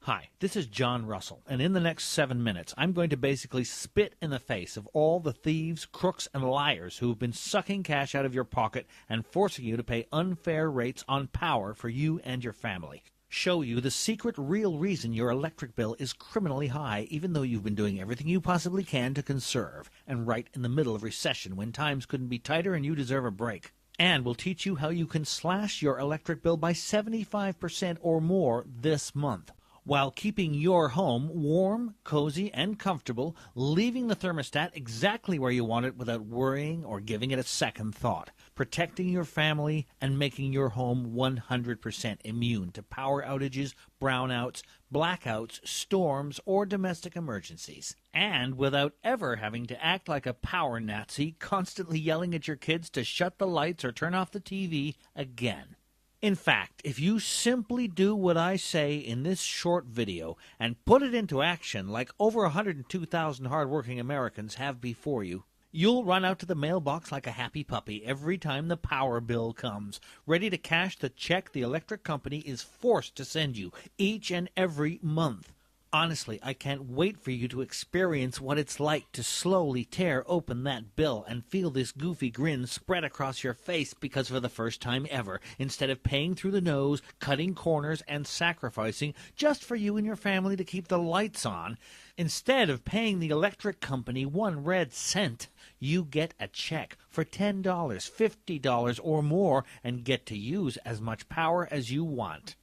Hi, this is John Russell, and in the next 7 minutes, I'm going to basically spit in the face of all the thieves, crooks, and liars who have been sucking cash out of your pocket and forcing you to pay unfair rates on power for you and your family. Show you the secret real reason your electric bill is criminally high, even though you've been doing everything you possibly can to conserve, and right in the middle of recession when times couldn't be tighter and you deserve a break. And we'll teach you how you can slash your electric bill by 75% or more this month, while keeping your home warm, cozy, and comfortable, leaving the thermostat exactly where you want it without worrying or giving it a second thought, protecting your family and making your home 100% immune to power outages, brownouts, blackouts, storms, or domestic emergencies. And without ever having to act like a power Nazi, constantly yelling at your kids to shut the lights or turn off the TV again. In fact, if you simply do what I say in this short video and put it into action like over 102,000 hardworking Americans have before you, you'll run out to the mailbox like a happy puppy every time the power bill comes, ready to cash the check the electric company is forced to send you each and every month. Honestly, I can't wait for you to experience what it's like to slowly tear open that bill and feel this goofy grin spread across your face because for the first time ever, instead of paying through the nose, cutting corners, and sacrificing just for you and your family to keep the lights on, instead of paying the electric company 1 red cent, you get a check for $10, $50, or more and get to use as much power as you want.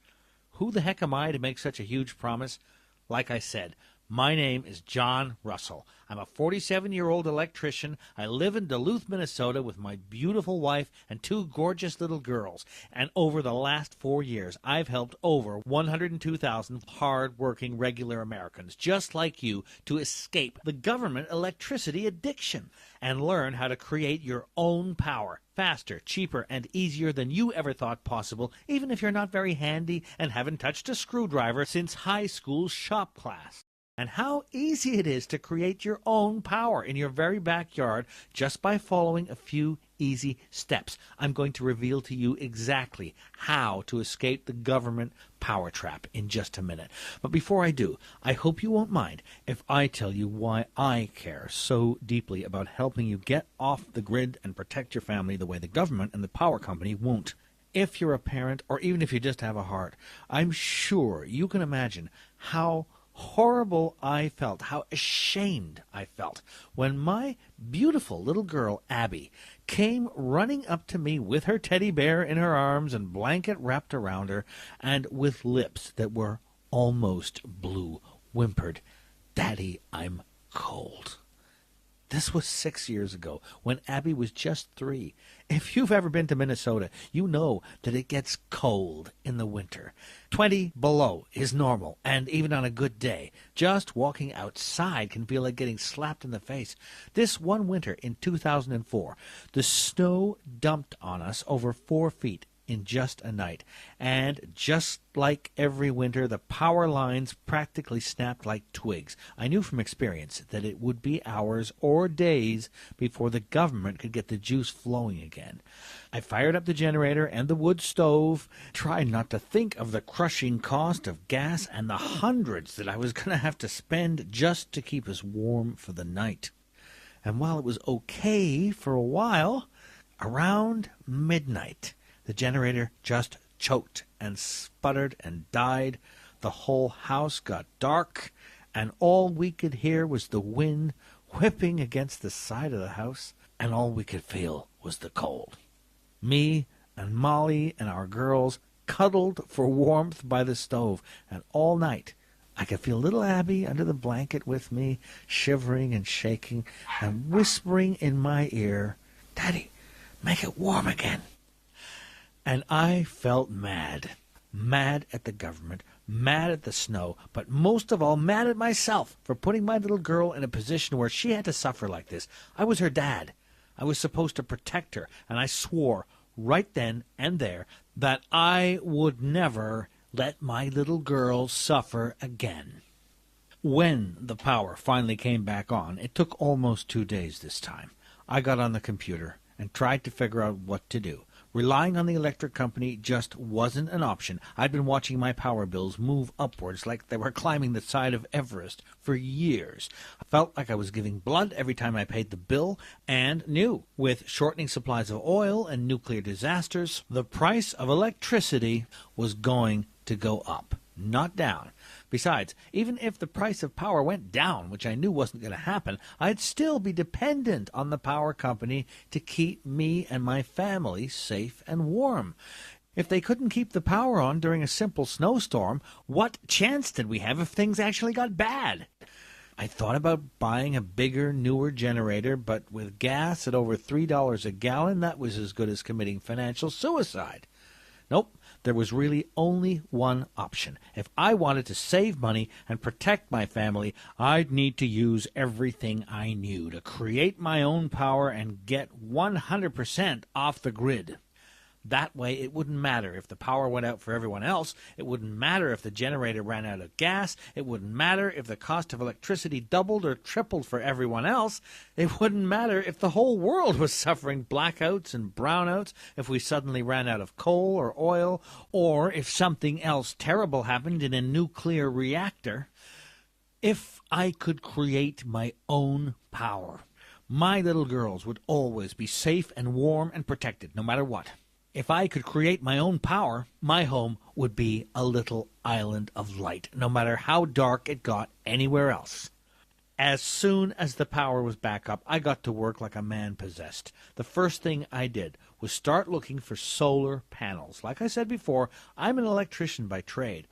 Who the heck am I to make such a huge promise? Like I said, my name is John Russell. I'm a 47-year-old electrician. I live in Duluth, Minnesota with my beautiful wife and 2 gorgeous little girls. And over the last 4 years, I've helped over 102,000 hard-working regular Americans just like you to escape the government electricity addiction and learn how to create your own power faster, cheaper, and easier than you ever thought possible, even if you're not very handy and haven't touched a screwdriver since high school shop class. And how easy it is to create your own power in your very backyard just by following a few easy steps. I'm going to reveal to you exactly how to escape the government power trap in just a minute. But before I do, I hope you won't mind if I tell you why I care so deeply about helping you get off the grid and protect your family the way the government and the power company won't. If you're a parent, or even if you just have a heart, I'm sure you can imagine how horrible I felt, how ashamed I felt when my beautiful little girl, Abby, came running up to me with her teddy bear in her arms and blanket wrapped around her, and with lips that were almost blue, whimpered, "Daddy, I'm cold." This was 6 years ago, when Abby was just 3. If you've ever been to Minnesota, you know that it gets cold in the winter. 20 below is normal, and even on a good day, just walking outside can feel like getting slapped in the face. This one winter in 2004, the snow dumped on us over 4 feet in just a night, and just like every winter, the power lines practically snapped like twigs. I knew from experience that it would be hours or days before the government could get the juice flowing again. I fired up the generator and the wood stove, tried not to think of the crushing cost of gas and the hundreds that I was going to have to spend just to keep us warm for the night. And while it was okay for a while, around midnight, the generator just choked and sputtered and died. The whole house got dark, and all we could hear was the wind whipping against the side of the house, and all we could feel was the cold. Me and Molly and our girls cuddled for warmth by the stove, and all night I could feel little Abby under the blanket with me, shivering and shaking, and whispering in my ear, "Daddy, make it warm again." And I felt mad. Mad at the government, mad at the snow, but most of all mad at myself for putting my little girl in a position where she had to suffer like this. I was her dad. I was supposed to protect her, and I swore right then and there that I would never let my little girl suffer again. When the power finally came back on, it took almost 2 days this time. I got on the computer and tried to figure out what to do. Relying on the electric company just wasn't an option. I'd been watching my power bills move upwards like they were climbing the side of Everest for years. I felt like I was giving blood every time I paid the bill, and knew, with shortening supplies of oil and nuclear disasters, the price of electricity was going to go up, not down. Besides, even if the price of power went down, which I knew wasn't going to happen, I'd still be dependent on the power company to keep me and my family safe and warm. If they couldn't keep the power on during a simple snowstorm, what chance did we have if things actually got bad? I thought about buying a bigger, newer generator, but with gas at over $3 a gallon, that was as good as committing financial suicide. Nope, there was really only one option. If I wanted to save money and protect my family, I'd need to use everything I knew to create my own power and get 100% off the grid. That way, it wouldn't matter if the power went out for everyone else. It wouldn't matter if the generator ran out of gas. It wouldn't matter if the cost of electricity doubled or tripled for everyone else. It wouldn't matter if the whole world was suffering blackouts and brownouts, if we suddenly ran out of coal or oil, or if something else terrible happened in a nuclear reactor. If I could create my own power, my little girls would always be safe and warm and protected, no matter what. If I could create my own power, my home would be a little island of light, no matter how dark it got anywhere else. As soon as the power was back up, I got to work like a man possessed. The first thing I did was start looking for solar panels. Like I said before, I'm an electrician by trade.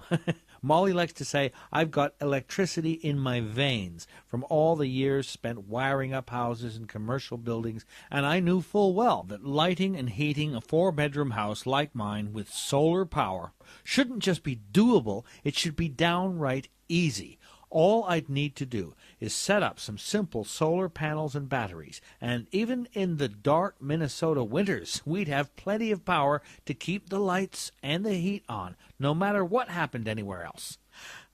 Molly likes to say I've got electricity in my veins from all the years spent wiring up houses and commercial buildings, and I knew full well that lighting and heating a 4-bedroom house like mine with solar power shouldn't just be doable, it should be downright easy. All I'd need to do is set up some simple solar panels and batteries, and even in the dark Minnesota winters, we'd have plenty of power to keep the lights and the heat on, no matter what happened anywhere else.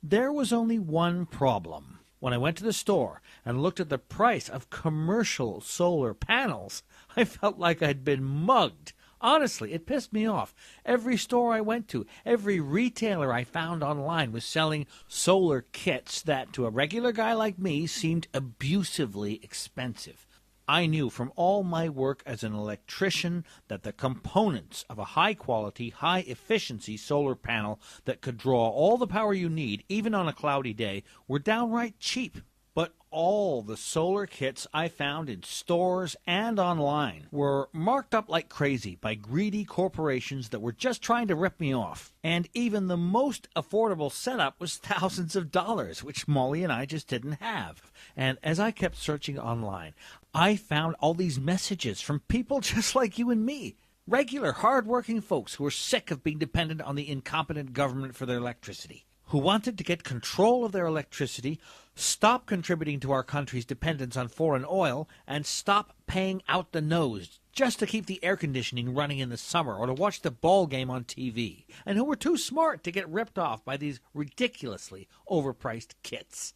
There was only one problem. When I went to the store and looked at the price of commercial solar panels, I felt like I'd been mugged. Honestly, it pissed me off. Every store I went to, every retailer I found online was selling solar kits that, to a regular guy like me, seemed abusively expensive. I knew from all my work as an electrician that the components of a high-quality, high-efficiency solar panel that could draw all the power you need, even on a cloudy day, were downright cheap. But all the solar kits I found in stores and online were marked up like crazy by greedy corporations that were just trying to rip me off. And even the most affordable setup was thousands of dollars, which Molly and I just didn't have. And as I kept searching online, I found all these messages from people just like you and me. Regular, hard-working folks who were sick of being dependent on the incompetent government for their electricity, who wanted to get control of their electricity, stop contributing to our country's dependence on foreign oil, and stop paying out the nose just to keep the air conditioning running in the summer or to watch the ball game on TV, and who were too smart to get ripped off by these ridiculously overpriced kits.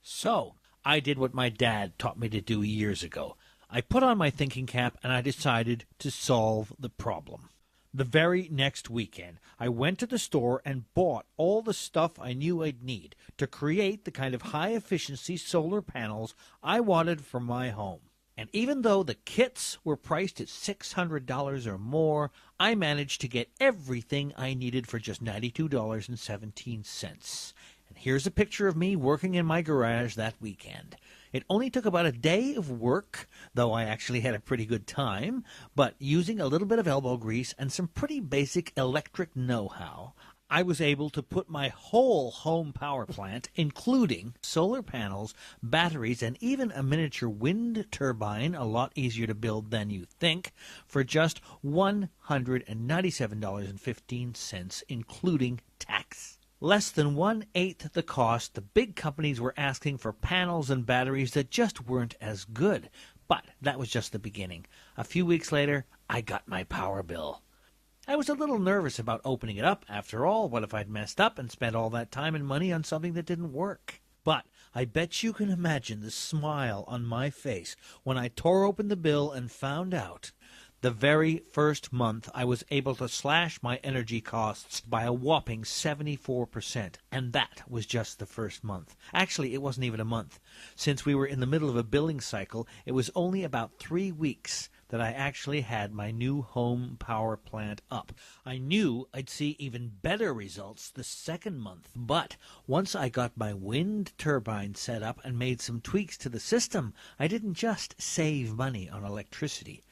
So I did what my dad taught me to do years ago. I put on my thinking cap and I decided to solve the problem. The very next weekend, I went to the store and bought all the stuff I knew I'd need to create the kind of high-efficiency solar panels I wanted for my home. And even though the kits were priced at $600 or more, I managed to get everything I needed for just $92.17. And here's a picture of me working in my garage that weekend. It only took about a day of work, though I actually had a pretty good time, but using a little bit of elbow grease and some pretty basic electric know-how, I was able to put my whole home power plant, including solar panels, batteries, and even a miniature wind turbine, a lot easier to build than you think, for just $197.15, including tax. Less than 1/8 the cost the big companies were asking for panels and batteries that just weren't as good. But that was just the beginning. A few weeks later, I got my power bill. I was a little nervous about opening it up. After all, what if I'd messed up and spent all that time and money on something that didn't work? But I bet you can imagine the smile on my face when I tore open the bill and found out The very first month, I was able to slash my energy costs by a whopping 74%, and that was just the first month. Actually, it wasn't even a month. Since we were in the middle of a billing cycle, it was only about 3 weeks that I actually had my new home power plant up. I knew I'd see even better results the second month, but once I got my wind turbine set up and made some tweaks to the system, I didn't just save money on electricity.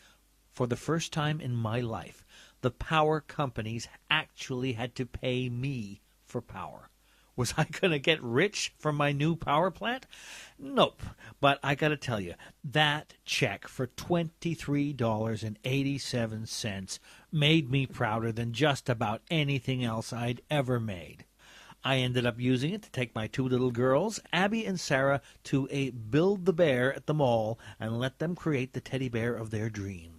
For the first time in my life, the power companies actually had to pay me for power. Was I going to get rich from my new power plant? Nope. But I got to tell you, that check for $23.87 made me prouder than just about anything else I'd ever made. I ended up using it to take my 2 little girls, Abby and Sarah, to a Build-A-Bear at the mall and let them create the teddy bear of their dreams.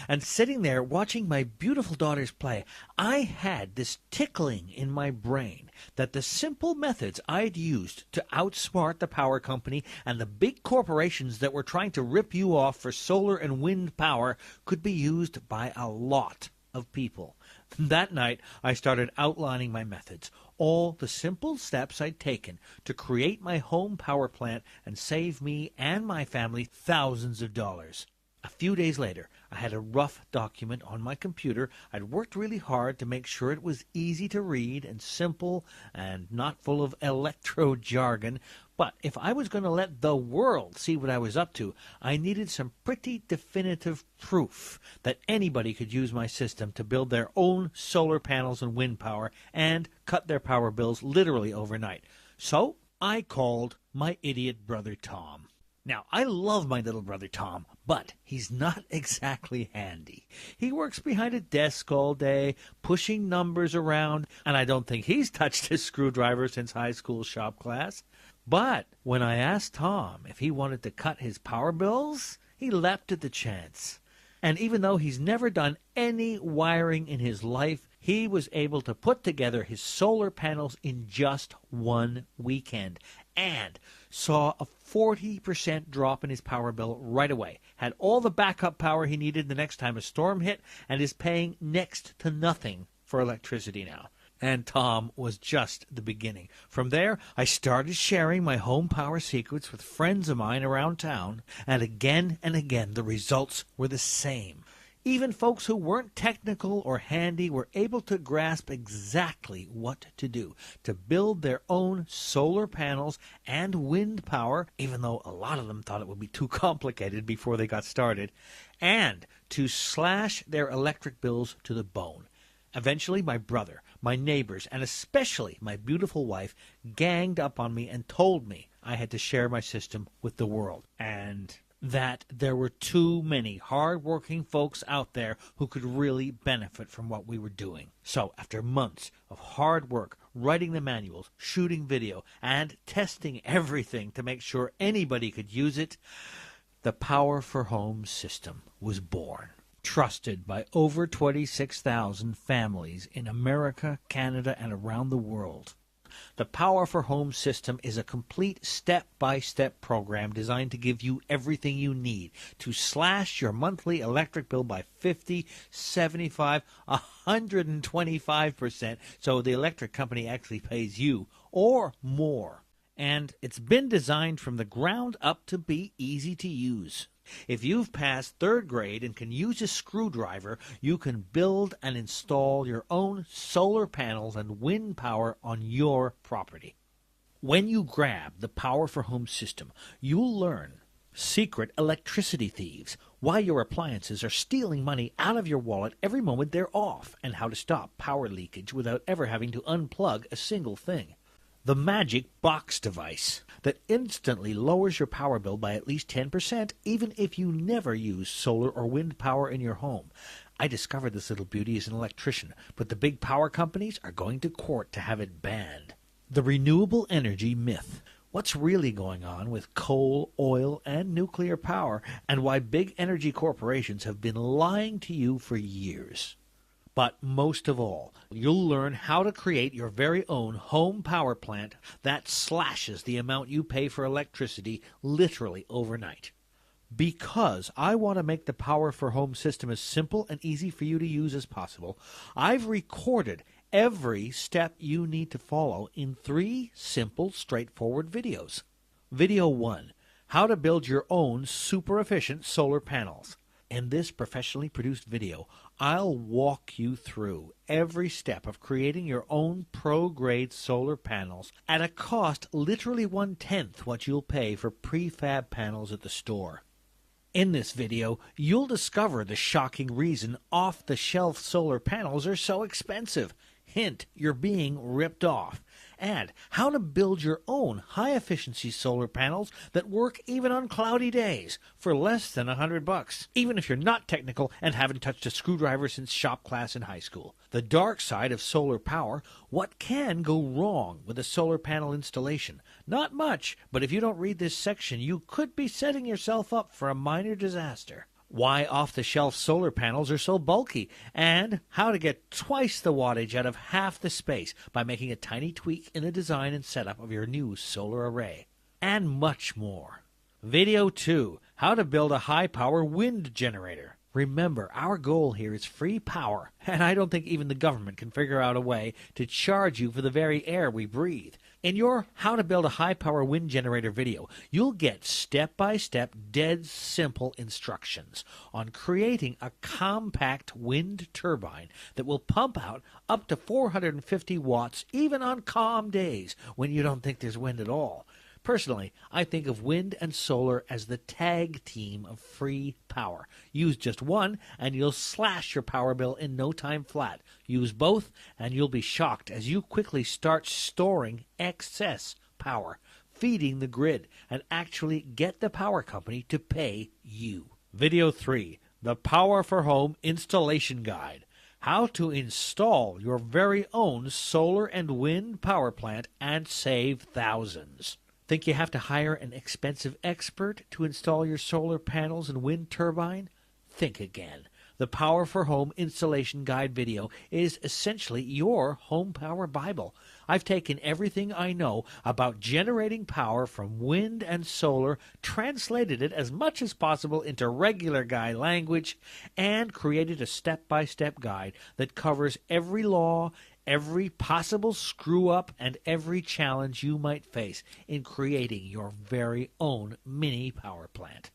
And sitting there watching my beautiful daughters play, I had this tickling in my brain that the simple methods I'd used to outsmart the power company and the big corporations that were trying to rip you off for solar and wind power could be used by a lot of people. That night, I started outlining my methods, all the simple steps I'd taken to create my home power plant and save me and my family thousands of dollars. A few days later, I had a rough document on my computer. I'd worked really hard to make sure it was easy to read and simple and not full of electro jargon. But if I was going to let the world see what I was up to, I needed some pretty definitive proof that anybody could use my system to build their own solar panels and wind power and cut their power bills literally overnight. So I called my idiot brother Tom. Now, I love my little brother Tom, but he's not exactly handy. He works behind a desk all day, pushing numbers around, and I don't think he's touched his screwdriver since high school shop class. But when I asked Tom if he wanted to cut his power bills, he leapt at the chance. And even though he's never done any wiring in his life, he was able to put together his solar panels in just one weekend and saw a 40% drop in his power bill right away, had all the backup power he needed the next time a storm hit, and is paying next to nothing for electricity now. And Tom was just the beginning. From there, I started sharing my home power secrets with friends of mine around town, and again the results were the same. Even folks who weren't technical or handy were able to grasp exactly what to do to build their own solar panels and wind power, even though a lot of them thought it would be too complicated before they got started, and to slash their electric bills to the bone. Eventually, my brother, my neighbors, and especially my beautiful wife ganged up on me and told me I had to share my system with the world, and that there were too many hard-working folks out there who could really benefit from what we were doing. So, after months of hard work, writing the manuals, shooting video, and testing everything to make sure anybody could use it, the Power4Home system was born. Trusted by over 26,000 families in America, Canada, and around the world. The Power4Home system is a complete step-by-step program designed to give you everything you need to slash your monthly electric bill by 50, 75, 125%, so the electric company actually pays you, or more. And it's been designed from the ground up to be easy to use. If you've passed 3rd grade and can use a screwdriver, you can build and install your own solar panels and wind power on your property. When you grab the Power4Home system, you'll learn secret electricity thieves, why your appliances are stealing money out of your wallet every moment they're off, and how to stop power leakage without ever having to unplug a single thing. The magic box device that instantly lowers your power bill by at least 10%, even if you never use solar or wind power in your home. I discovered this little beauty as an electrician, but the big power companies are going to court to have it banned. The renewable energy myth. What's really going on with coal, oil, and nuclear power, and why big energy corporations have been lying to you for years. But most of all, you'll learn how to create your very own home power plant that slashes the amount you pay for electricity literally overnight. Because I want to make the Power4Home system as simple and easy for you to use as possible, I've recorded every step you need to follow in 3 simple, straightforward videos. Video 1, how to build your own super efficient solar panels. In this professionally produced video, I'll walk you through every step of creating your own pro-grade solar panels at a cost literally 1/10 what you'll pay for prefab panels at the store. In this video, you'll discover the shocking reason off-the-shelf solar panels are so expensive. Hint, you're being ripped off. And how to build your own high-efficiency solar panels that work even on cloudy days for less than $100, even if you're not technical and haven't touched a screwdriver since shop class in high school. The dark side of solar power, what can go wrong with a solar panel installation? Not much, but if you don't read this section, you could be setting yourself up for a minor disaster. Why off-the-shelf solar panels are so bulky, and how to get twice the wattage out of half the space by making a tiny tweak in the design and setup of your new solar array, and much more. Video 2, how to build a high-power wind generator. Remember, our goal here is free power, and I don't think even the government can figure out a way to charge you for the very air we breathe. In your How to Build a High-Power Wind Generator video, you'll get step-by-step, dead simple instructions on creating a compact wind turbine that will pump out up to 450 watts even on calm days when you don't think there's wind at all. Personally, I think of wind and solar as the tag team of free power. Use just one, and you'll slash your power bill in no time flat. Use both, and you'll be shocked as you quickly start storing excess power, feeding the grid, and actually get the power company to pay you. Video 3, the Power4Home Installation Guide. How to install your very own solar and wind power plant and save thousands. Think you have to hire an expensive expert to install your solar panels and wind turbine? Think again. The Power4Home Installation Guide video is essentially your home power Bible. I've taken everything I know about generating power from wind and solar, translated it as much as possible into regular guy language, and created a step-by-step guide that covers every law, every possible screw-up, and every challenge you might face in creating your very own mini power plant.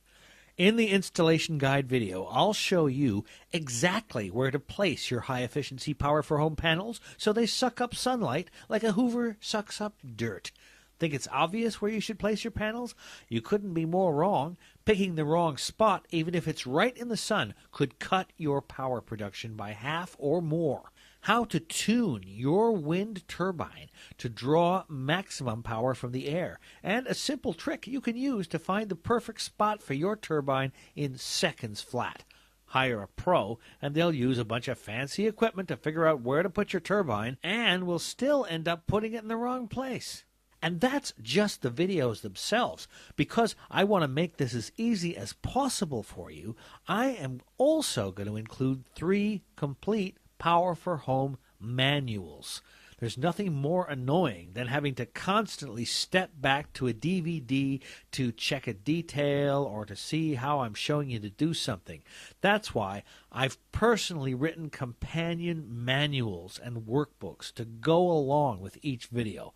In the installation guide video, I'll show you exactly where to place your high-efficiency Power4Home panels so they suck up sunlight like a Hoover sucks up dirt. Think it's obvious where you should place your panels? You couldn't be more wrong. Picking the wrong spot, even if it's right in the sun, could cut your power production by half or more. How to tune your wind turbine to draw maximum power from the air, and a simple trick you can use to find the perfect spot for your turbine in seconds flat. Hire a pro, and they'll use a bunch of fancy equipment to figure out where to put your turbine, and will still end up putting it in the wrong place. And that's just the videos themselves. Because I want to make this as easy as possible for you, I am also going to include 3 complete Power4Home manuals. There's nothing more annoying than having to constantly step back to a DVD to check a detail or to see how I'm showing you to do something. That's why I've personally written companion manuals and workbooks to go along with each video.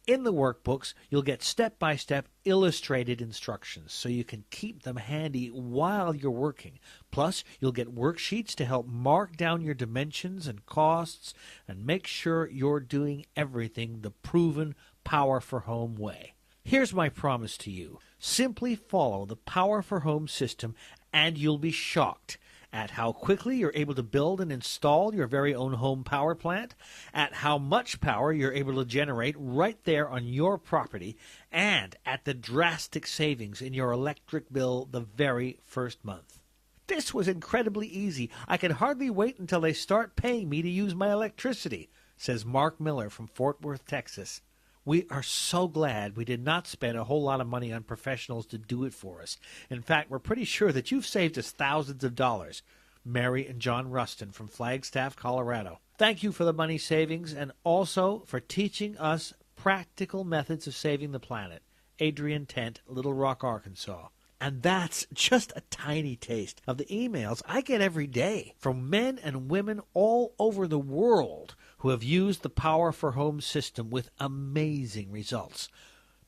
In the workbooks, you'll get step-by-step illustrated instructions so you can keep them handy while you're working. Plus, you'll get worksheets to help mark down your dimensions and costs and make sure you're doing everything the proven Power4Home way. Here's my promise to you. Simply follow the Power4Home system and you'll be shocked at how quickly you're able to build and install your very own home power plant, at how much power you're able to generate right there on your property, and at the drastic savings in your electric bill the very first month. This was incredibly easy. I can hardly wait until they start paying me to use my electricity, says Mark Miller from Fort Worth, Texas. We are so glad we did not spend a whole lot of money on professionals to do it for us. In fact, we're pretty sure that you've saved us thousands of dollars. Mary and John Rustin from Flagstaff, Colorado. Thank you for the money savings and also for teaching us practical methods of saving the planet. Adrian Tent, Little Rock, Arkansas. And that's just a tiny taste of the emails I get every day from men and women all over the world who have used the Power4Home system with amazing results.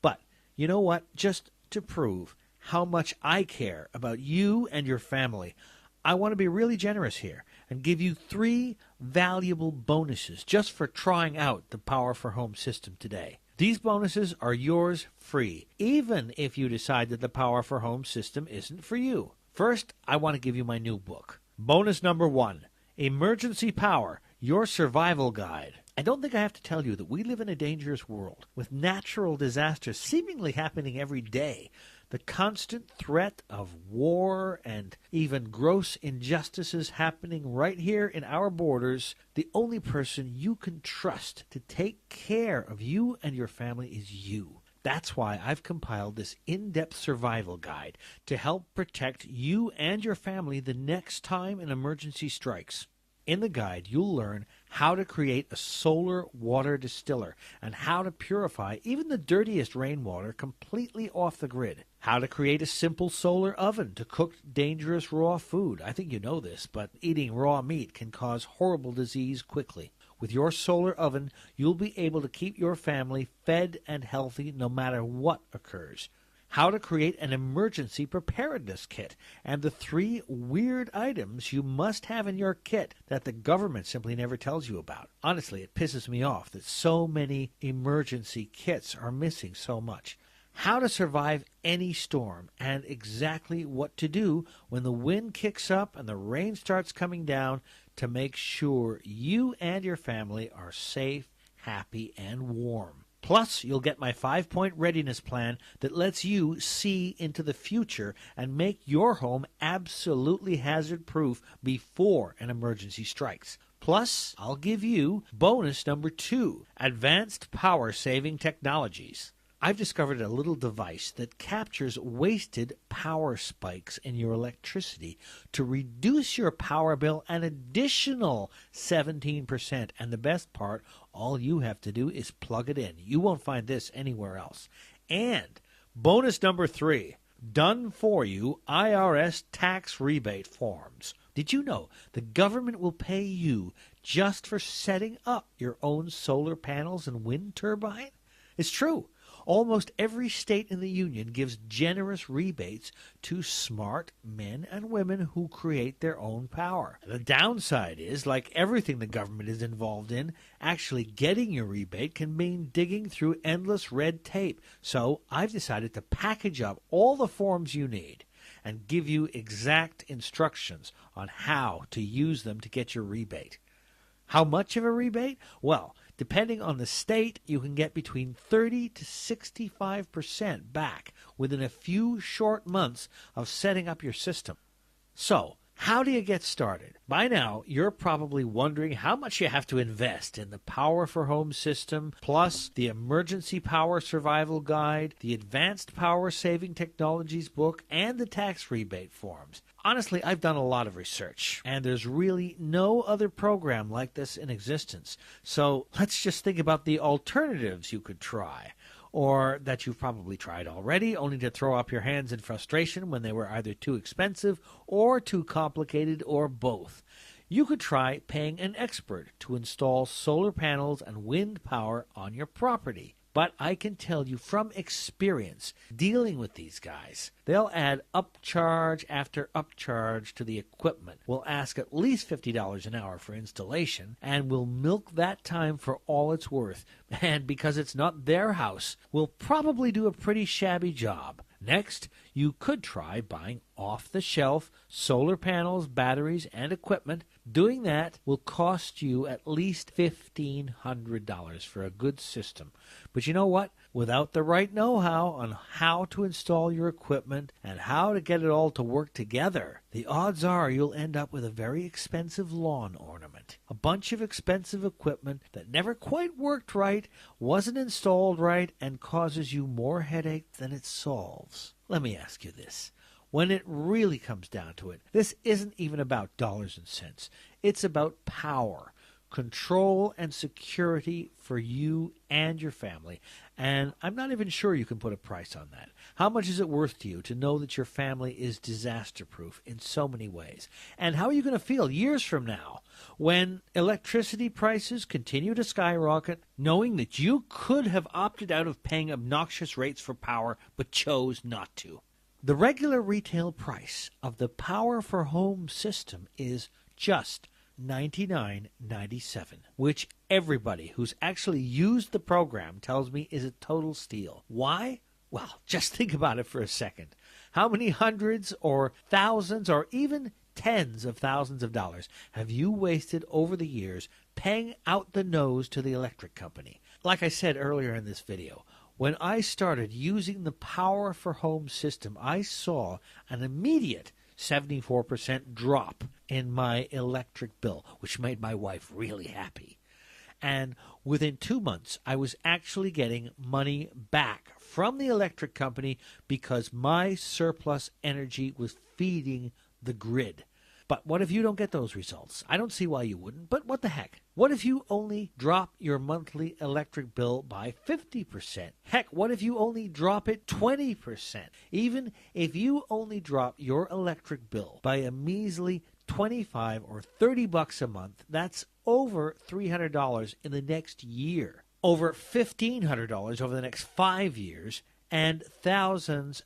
But you know what? Just to prove how much I care about you and your family, I want to be really generous here and give you 3 valuable bonuses just for trying out the Power4Home system today. These bonuses are yours free, even if you decide that the Power4Home system isn't for you. First, I want to give you my new book. Bonus number 1, Emergency Power, Your Survival Guide. I don't think I have to tell you that we live in a dangerous world, with natural disasters seemingly happening every day. The constant threat of war and even gross injustices happening right here in our borders. The only person you can trust to take care of you and your family is you. That's why I've compiled this in-depth survival guide to help protect you and your family the next time an emergency strikes. In the guide, you'll learn how to create a solar water distiller and how to purify even the dirtiest rainwater completely off the grid. How to create a simple solar oven to cook dangerous raw food. I think you know this, but eating raw meat can cause horrible disease quickly. With your solar oven, you'll be able to keep your family fed and healthy no matter what occurs. How to create an emergency preparedness kit, and the 3 weird items you must have in your kit that the government simply never tells you about. Honestly, it pisses me off that so many emergency kits are missing so much. How to survive any storm, and exactly what to do when the wind kicks up and the rain starts coming down to make sure you and your family are safe, happy, and warm. Plus, you'll get my 5-point readiness plan that lets you see into the future and make your home absolutely hazard-proof before an emergency strikes. Plus, I'll give you bonus number 2, Advanced Power-Saving Technologies. I've discovered a little device that captures wasted power spikes in your electricity to reduce your power bill an additional 17%. And the best part, all you have to do is plug it in. You won't find this anywhere else. And bonus number 3, done for you IRS tax rebate forms. Did you know the government will pay you just for setting up your own solar panels and wind turbine? It's true. Almost every state in the union gives generous rebates to smart men and women who create their own power. The downside is, like everything the government is involved in, actually getting your rebate can mean digging through endless red tape. So I've decided to package up all the forms you need and give you exact instructions on how to use them to get your rebate. How much of a rebate? Well, depending on the state, you can get between 30 to 65% back within a few short months of setting up your system. So, how do you get started? By now, you're probably wondering how much you have to invest in the Power4Home system, plus the Emergency Power Survival Guide, the Advanced Power Saving Technologies book, and the tax rebate forms. Honestly, I've done a lot of research, and there's really no other program like this in existence. So let's just think about the alternatives you could try, or that you've probably tried already, only to throw up your hands in frustration when they were either too expensive or too complicated, or both. You could try paying an expert to install solar panels and wind power on your property. But I can tell you from experience dealing with these guys, they'll add upcharge after upcharge to the equipment, will ask at least $50 an hour for installation, and will milk that time for all it's worth. And because it's not their house, will probably do a pretty shabby job. Next, you could try buying off-the-shelf solar panels, batteries, and equipment. Doing that will cost you at least $1,500 for a good system. But you know what? Without the right know-how on how to install your equipment and how to get it all to work together, the odds are you'll end up with a very expensive lawn ornament. A bunch of expensive equipment that never quite worked right, wasn't installed right, and causes you more headache than it solves. Let me ask you this. When it really comes down to it, this isn't even about dollars and cents. It's about power. control and security for you and your family. And I'm not even sure you can put a price on that. How much is it worth to you to know that your family is disaster-proof in so many ways? And how are you going to feel years from now when electricity prices continue to skyrocket, knowing that you could have opted out of paying obnoxious rates for power but chose not to? The regular retail price of the Power4Home system is just $99.97, which everybody who's actually used the program tells me is a total steal. Why? Well, just think about it for a second. How many hundreds or thousands or even tens of thousands of dollars have you wasted over the years paying out the nose to the electric company? Like I said earlier in this video, when I started using the Power4Home system, I saw an immediate 74% drop in my electric bill, which made my wife really happy. And within 2 months, I was actually getting money back from the electric company because my surplus energy was feeding the grid. But what if you don't get those results? I don't see why you wouldn't, but what the heck? What if you only drop your monthly electric bill by 50%? Heck, what if you only drop it 20%? Even if you only drop your electric bill by a measly 25 or 30 bucks a month, that's over $300 in the next year, over $1,500 over the next 5 years, and thousands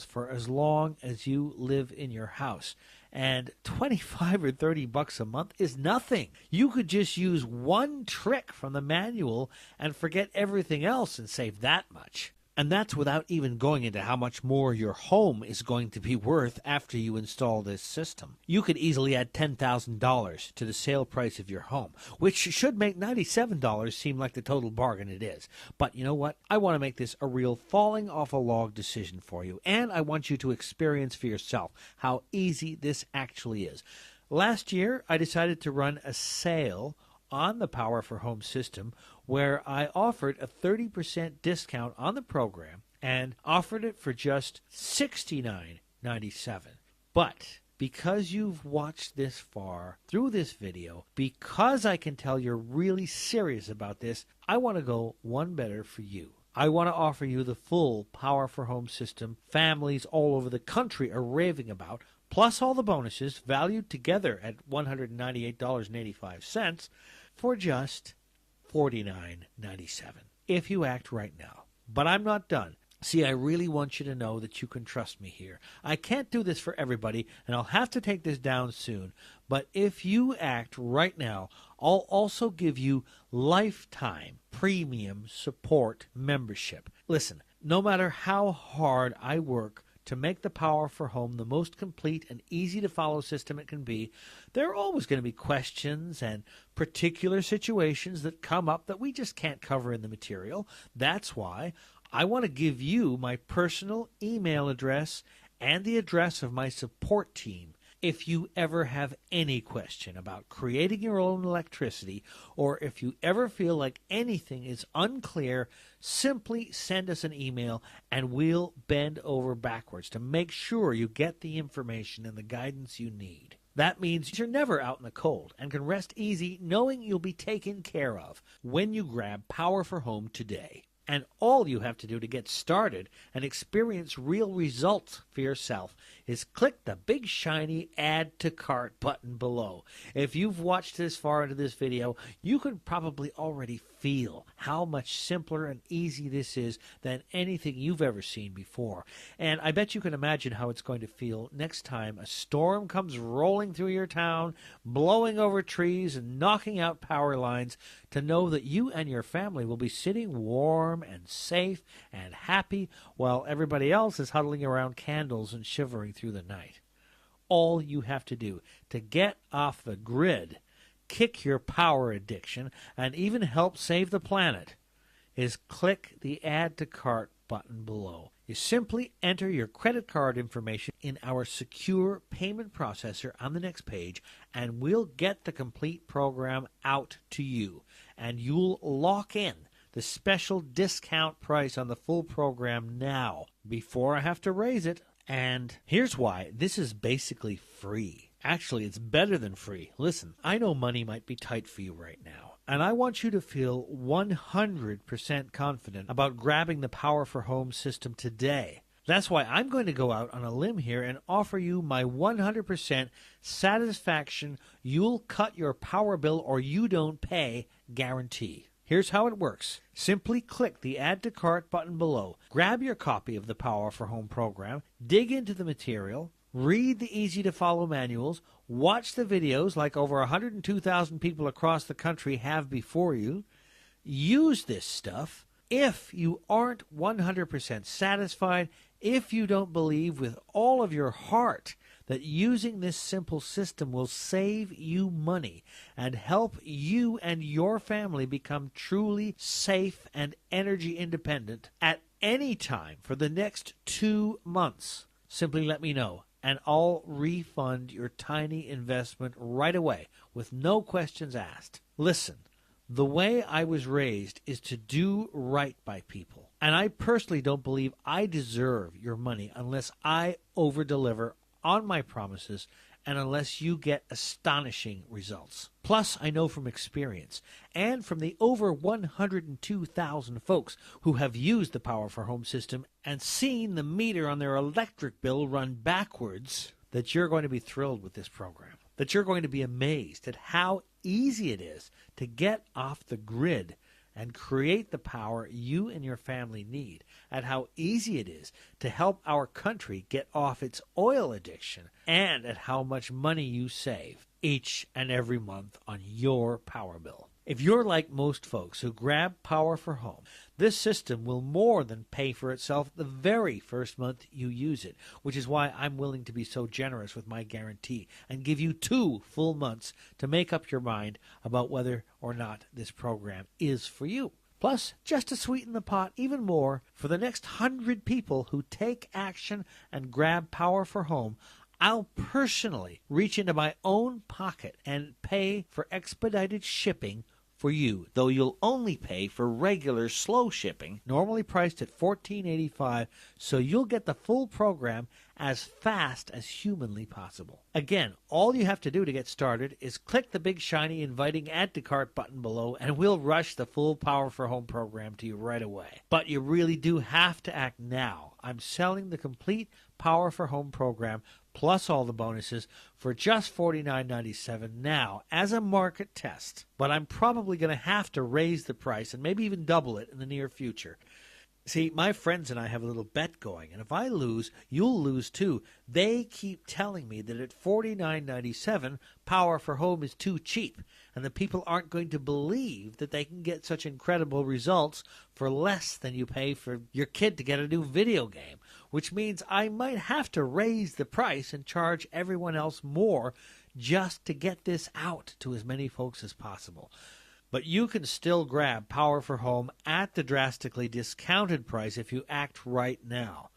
for as long as you live in your house. And 25 or 30 bucks a month is nothing. You could just use one trick from the manual and forget everything else and save that much. And that's without even going into how much more your home is going to be worth after you install this system. You could easily add $10,000 to the sale price of your home, which should make $97 seem like the total bargain it is. But you know what? I want to make this a real falling off a log decision for you, and I want you to experience for yourself how easy this actually is. Last year, I decided to run a sale on the Power4Home system where I offered a 30% discount on the program and offered it for just $69.97. But because you've watched this far through this video, because I can tell you're really serious about this, I want to go one better for you. I want to offer you the full Power4Home system families all over the country are raving about, plus all the bonuses valued together at $198.85 for just $49.97 if you act right now. But I'm not done. See, I really want you to know that you can trust me here. I can't do this for everybody, and I'll have to take this down soon. But if you act right now, I'll also give you lifetime premium support membership. Listen, no matter how hard I work to make the Power4Home the most complete and easy-to-follow system it can be, there are always going to be questions and particular situations that come up that we just can't cover in the material. That's why I want to give you my personal email address and the address of my support team. If you ever have any question about creating your own electricity, or if you ever feel like anything is unclear, simply send us an email and we'll bend over backwards to make sure you get the information and the guidance you need. That means you're never out in the cold and can rest easy knowing you'll be taken care of when you grab Power4Home today. And all you have to do to get started and experience real results for yourself is click the big shiny Add to Cart button below. If you've watched this far into this video, you can probably already feel how much simpler and easy this is than anything you've ever seen before. And I bet you can imagine how it's going to feel next time a storm comes rolling through your town, blowing over trees and knocking out power lines, to know that you and your family will be sitting warm and safe and happy while everybody else is huddling around candles and shivering through the night. All you have to do to get off the grid, kick your power addiction, and even help save the planet is click the Add to Cart button below. You simply enter your credit card information in our secure payment processor on the next page, and we'll get the complete program out to you. And you'll lock in the special discount price on the full program now, before I have to raise it. And here's why. This is basically free. Actually, it's better than free. Listen, I know money might be tight for you right now, and I want you to feel 100% confident about grabbing the Power4Home system today. That's why I'm going to go out on a limb here and offer you my 100% satisfaction, you'll cut your power bill or you don't pay guarantee. Here's how it works. Simply click the Add to Cart button below. Grab your copy of the Power4Home program, dig into the material, read the easy-to-follow manuals, watch the videos like over 102,000 people across the country have before you. Use this stuff. If you aren't 100% satisfied, if you don't believe with all of your heart that using this simple system will save you money and help you and your family become truly safe and energy independent at any time for the next 2 months, simply let me know, and I'll refund your tiny investment right away with no questions asked. Listen, the way I was raised is to do right by people, and I personally don't believe I deserve your money unless I over-deliver on my promises and unless you get astonishing results. Plus, I know from experience and from the over 102,000 folks who have used the Power4Home system and seen the meter on their electric bill run backwards that you're going to be thrilled with this program, that you're going to be amazed at how easy it is to get off the grid and create the power you and your family need, at how easy it is to help our country get off its oil addiction, and at how much money you save each and every month on your power bill. If you're like most folks who grab Power4Home, this system will more than pay for itself the very first month you use it, which is why I'm willing to be so generous with my guarantee and give you 2 full months to make up your mind about whether or not this program is for you. Plus, just to sweeten the pot even more, for the next 100 people who take action and grab Power4Home, I'll personally reach into my own pocket and pay for expedited shipping for you, though you'll only pay for regular slow shipping, normally priced at $14.85, so you'll get the full program as fast as humanly possible. Again, all you have to do to get started is click the big shiny inviting Add to Cart button below and we'll rush the full Power4Home program to you right away. But you really do have to act now. I'm selling the complete Power4Home program plus all the bonuses for just $49.97 now as a market test. But I'm probably going to have to raise the price and maybe even double it in the near future. See, my friends and I have a little bet going, and if I lose, you'll lose too. They keep telling me that at $49.97, Power4Home is too cheap, and the people aren't going to believe that they can get such incredible results for less than you pay for your kid to get a new video game, which means I might have to raise the price and charge everyone else more just to get this out to as many folks as possible. But you can still grab Power4Home at the drastically discounted price if you act right now.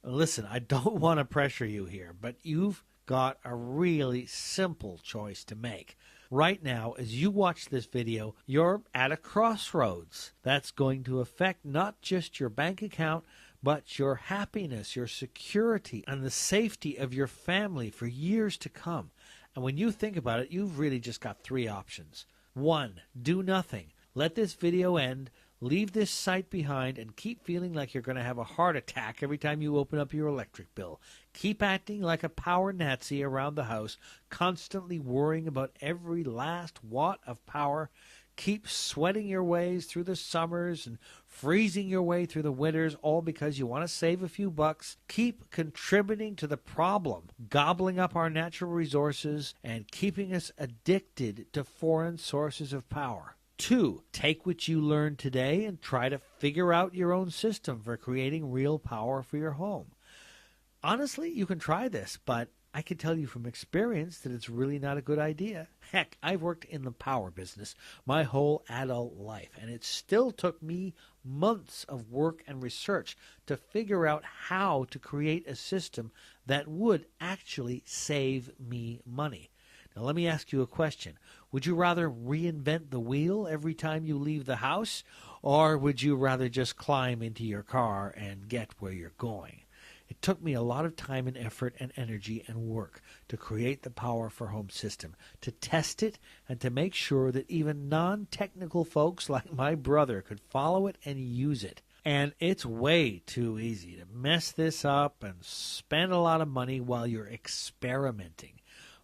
Listen, I don't want to pressure you here, but you've got a really simple choice to make. Right now, as you watch this video, you're at a crossroads. That's going to affect not just your bank account, but your happiness, your security, and the safety of your family for years to come. And when you think about it, you've really just got 3 options. 1, do nothing. Let this video end, leave this site behind, and keep feeling like you're going to have a heart attack every time you open up your electric bill. Keep acting like a power Nazi around the house, constantly worrying about every last watt of power. Keep sweating your ways through the summers and freezing your way through the winters, all because you want to save a few bucks. Keep contributing to the problem, gobbling up our natural resources and keeping us addicted to foreign sources of power. 2, take what you learned today and try to figure out your own system for creating real power for your home. Honestly, you can try this, but I can tell you from experience that it's really not a good idea. Heck, I've worked in the power business my whole adult life, and it still took me months of work and research to figure out how to create a system that would actually save me money. Now, let me ask you a question. Would you rather reinvent the wheel every time you leave the house, or would you rather just climb into your car and get where you're going? It took me a lot of time and effort and energy and work to create the Power4Home system, to test it, and to make sure that even non-technical folks like my brother could follow it and use it. And it's way too easy to mess this up and spend a lot of money while you're experimenting.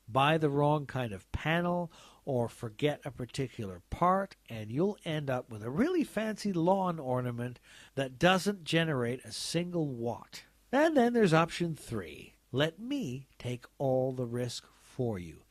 Buy the wrong kind of panel or forget a particular part, and you'll end up with a really fancy lawn ornament that doesn't generate a single watt. And then there's option 3. Let me take all the risk for you.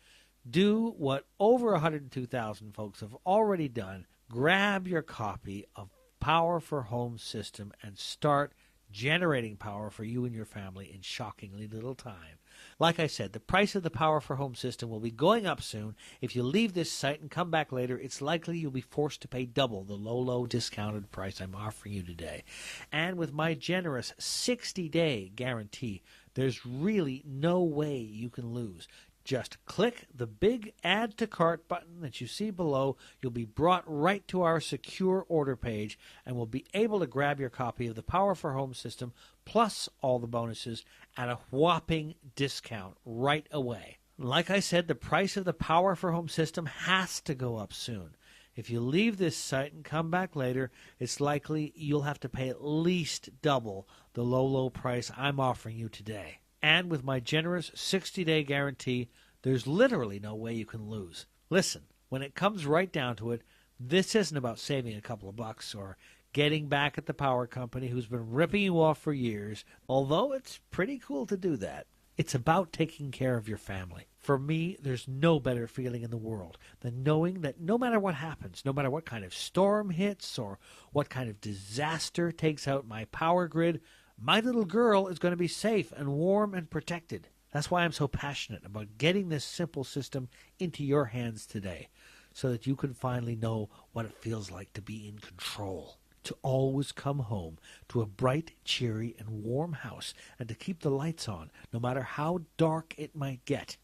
Do what over 102,000 folks have already done. Grab your copy of Power4Home system and start generating power for you and your family in shockingly little time. Like I said, the price of the Power4Home system will be going up soon. If you leave this site and come back later, it's likely you'll be forced to pay double the low discounted price I'm offering you today. And with my generous 60-day guarantee, there's really no way you can lose. Just click the big Add to Cart button that you see below. You'll be brought right to our secure order page and will be able to grab your copy of the Power4Home system plus all the bonuses at a whopping discount right away. Like I said, the price of the Power4Home system has to go up soon. If you leave this site and come back later, it's likely you'll have to pay at least double the low price I'm offering you today. And with my generous 60-day guarantee, there's literally no way you can lose. Listen, when it comes right down to it, this isn't about saving a couple of bucks or getting back at the power company who's been ripping you off for years, although it's pretty cool to do that. It's about taking care of your family. For me, there's no better feeling in the world than knowing that no matter what happens, no matter what kind of storm hits or what kind of disaster takes out my power grid, my little girl is going to be safe and warm and protected. That's why I'm so passionate about getting this simple system into your hands today, so that you can finally know what it feels like to be in control, to always come home to a bright, cheery, and warm house, and to keep the lights on, no matter how dark it might get.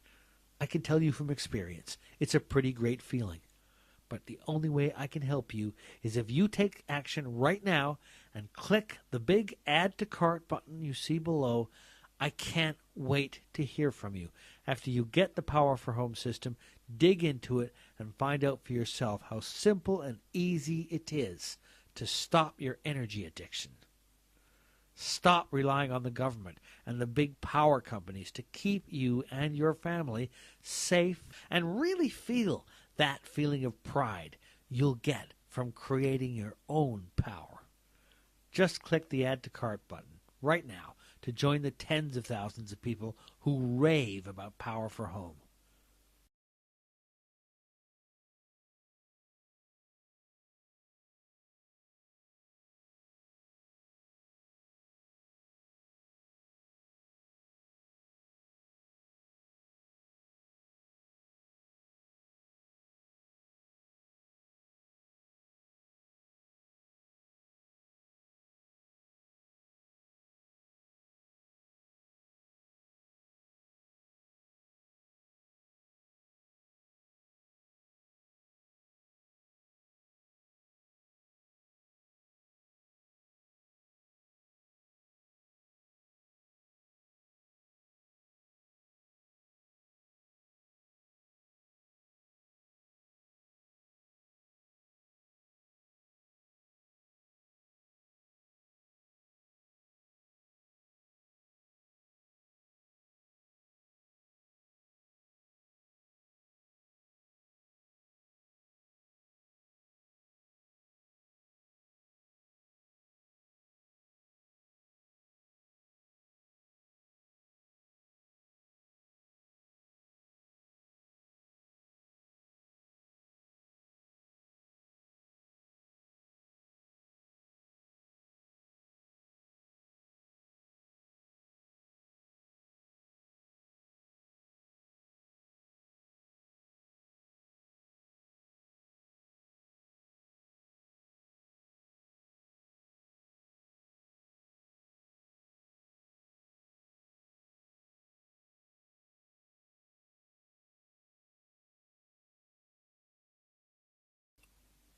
I can tell you from experience, it's a pretty great feeling. But the only way I can help you is if you take action right now and click the big Add to Cart button you see below. I can't wait to hear from you. After you get the Power4Home system, dig into it and find out for yourself how simple and easy it is to stop your energy addiction. Stop relying on the government and the big power companies to keep you and your family safe, and really feel that feeling of pride you'll get from creating your own power. Just click the Add to Cart button right now to join the tens of thousands of people who rave about Power4Home.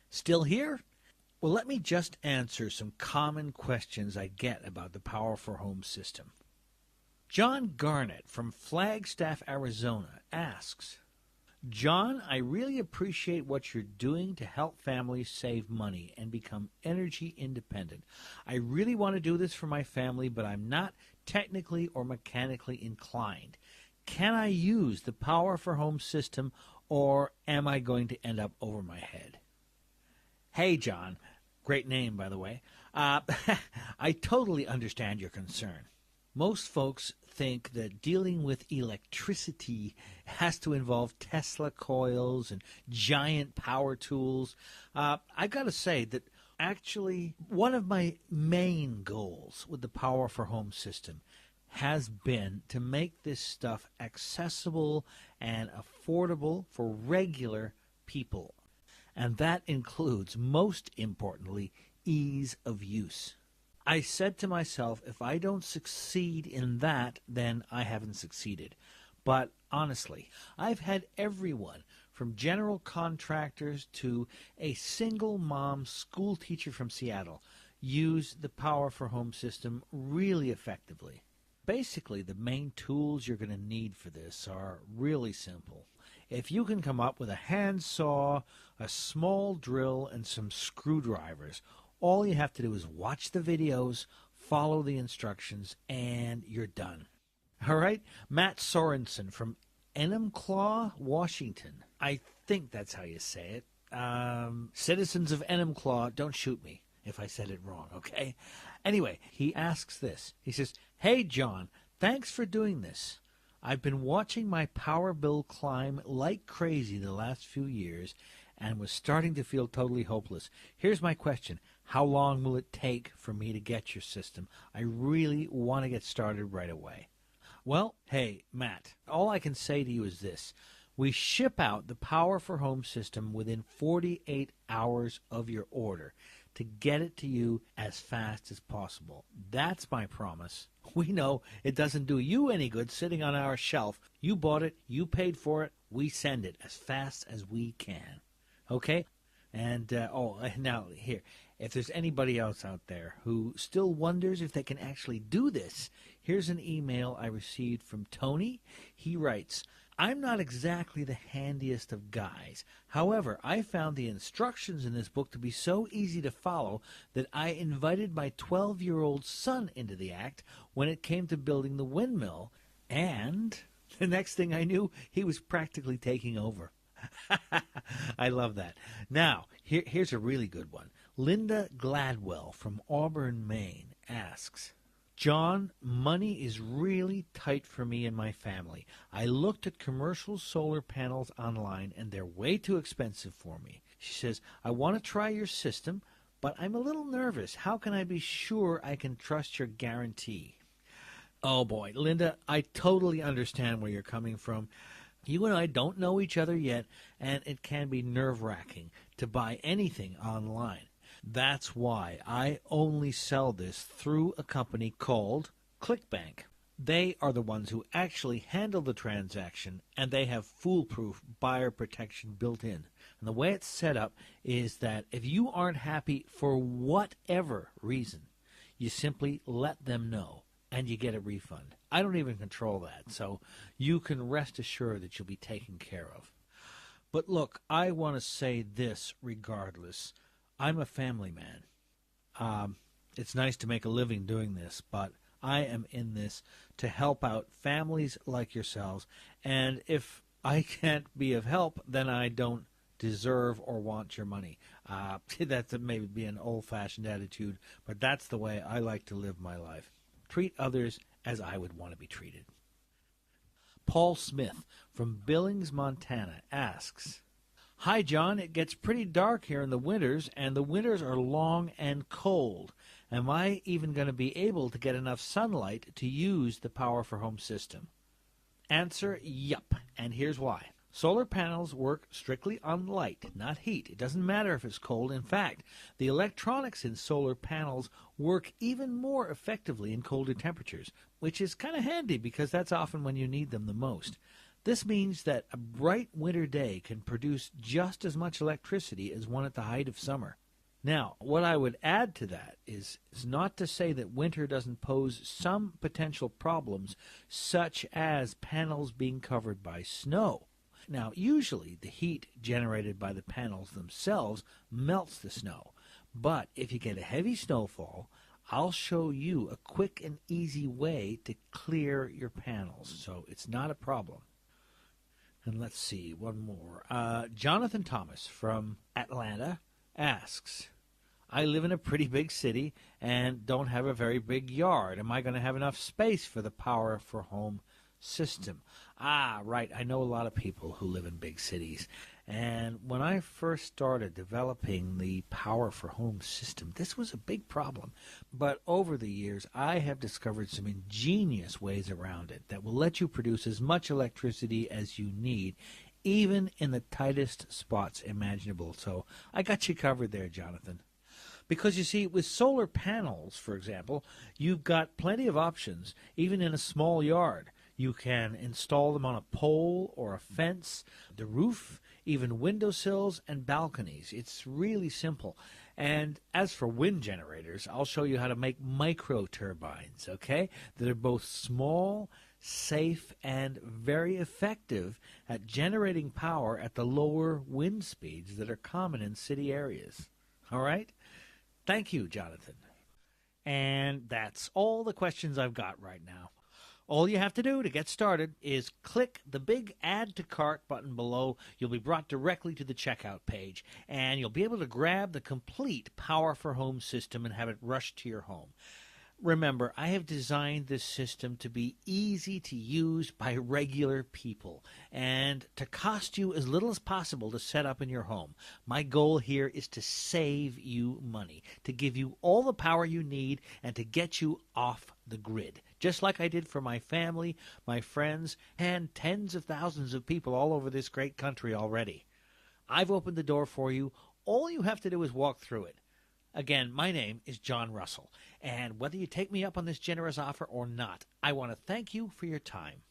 Still here? Well, let me just answer some common questions I get about the Power4Home system. John Garnett from Flagstaff, Arizona asks, John, I really appreciate what you're doing to help families save money and become energy independent. I really want to do this for my family, but I'm not technically or mechanically inclined. Can I use the Power4Home system, or am I going to end up over my head? Hey, John. Great name, by the way. I totally understand your concern. Most folks think that dealing with electricity has to involve Tesla coils and giant power tools. I got to say that actually one of my main goals with the Power4Home system has been to make this stuff accessible and affordable for regular people. And that includes, most importantly, ease of use. I said to myself, if I don't succeed in that, then I haven't succeeded. But honestly, I've had everyone from general contractors to a single mom school teacher from Seattle use the Power4Home system really effectively. Basically, the main tools you're going to need for this are really simple. If you can come up with a handsaw, a small drill, and some screwdrivers, all you have to do is watch the videos, follow the instructions, and you're done. All right? Matt Sorensen from Enumclaw, Washington. I think that's how you say it. Citizens of Enumclaw, don't shoot me if I said it wrong, okay? Anyway, he asks this. He says, Hey, John, thanks for doing this. I've been watching my power bill climb like crazy the last few years and was starting to feel totally hopeless. Here's my question. How long will it take for me to get your system? I really want to get started right away. Well, hey, Matt, all I can say to you is this. We ship out the Power4Home system within 48 hours of your order to get it to you as fast as possible. That's my promise. We know it doesn't do you any good sitting on our shelf. You bought it, you paid for it, we send it as fast as we can. Okay? And, now here, if there's anybody else out there who still wonders if they can actually do this, here's an email I received from Tony. He writes, I'm not exactly the handiest of guys. However, I found the instructions in this book to be so easy to follow that I invited my 12-year-old son into the act when it came to building the windmill, and the next thing I knew, he was practically taking over. I love that. Now, here's a really good one. Linda Gladwell from Auburn, Maine asks, John, money is really tight for me and my family. I looked at commercial solar panels online, and they're way too expensive for me. She says, I want to try your system, but I'm a little nervous. How can I be sure I can trust your guarantee? Oh, boy. Linda, I totally understand where you're coming from. You and I don't know each other yet, and it can be nerve-wracking to buy anything online. That's why I only sell this through a company called ClickBank. They are the ones who actually handle the transaction, and they have foolproof buyer protection built in. And the way it's set up is that if you aren't happy for whatever reason, you simply let them know, and you get a refund. I don't even control that, so you can rest assured that you'll be taken care of. But look, I want to say this regardless. I'm a family man. It's nice to make a living doing this, but I am in this to help out families like yourselves, and if I can't be of help, then I don't deserve or want your money. That may be an old-fashioned attitude, but that's the way I like to live my life. Treat others as I would want to be treated. Paul Smith from Billings, Montana asks, Hi, John. It gets pretty dark here in the winters, and the winters are long and cold. Am I even going to be able to get enough sunlight to use the Power4Home system? Answer, yup, and here's why. Solar panels work strictly on light, not heat. It doesn't matter if it's cold. In fact, the electronics in solar panels work even more effectively in colder temperatures, which is kind of handy because that's often when you need them the most. This means that a bright winter day can produce just as much electricity as one at the height of summer. Now, what I would add to that is not to say that winter doesn't pose some potential problems, such as panels being covered by snow. Now, usually the heat generated by the panels themselves melts the snow, but if you get a heavy snowfall, I'll show you a quick and easy way to clear your panels, so it's not a problem. And let's see, one more. Jonathan Thomas from Atlanta asks, I live in a pretty big city and don't have a very big yard. Am I going to have enough space for the Power4Home system? Right. I know a lot of people who live in big cities. And when I first started developing the Power4Home system, this was a big problem. But over the years, I have discovered some ingenious ways around it that will let you produce as much electricity as you need, even in the tightest spots imaginable. So I got you covered there, Jonathan. Because you see, with solar panels, for example, you've got plenty of options, even in a small yard. You can install them on a pole or a fence, the roof, even windowsills and balconies. It's really simple. And as for wind generators, I'll show you how to make micro turbines, okay, that are both small, safe, and very effective at generating power at the lower wind speeds that are common in city areas. All right? Thank you, Jonathan. And that's all the questions I've got right now. All you have to do to get started is click the big Add to Cart button below. You'll be brought directly to the checkout page, and you'll be able to grab the complete Power4Home system and have it rushed to your home. Remember, I have designed this system to be easy to use by regular people and to cost you as little as possible to set up in your home. My goal here is to save you money, to give you all the power you need, and to get you off the grid, just like I did for my family, my friends, and tens of thousands of people all over this great country already. I've opened the door for you. All you have to do is walk through it. Again, my name is John Russell, and whether you take me up on this generous offer or not, I want to thank you for your time.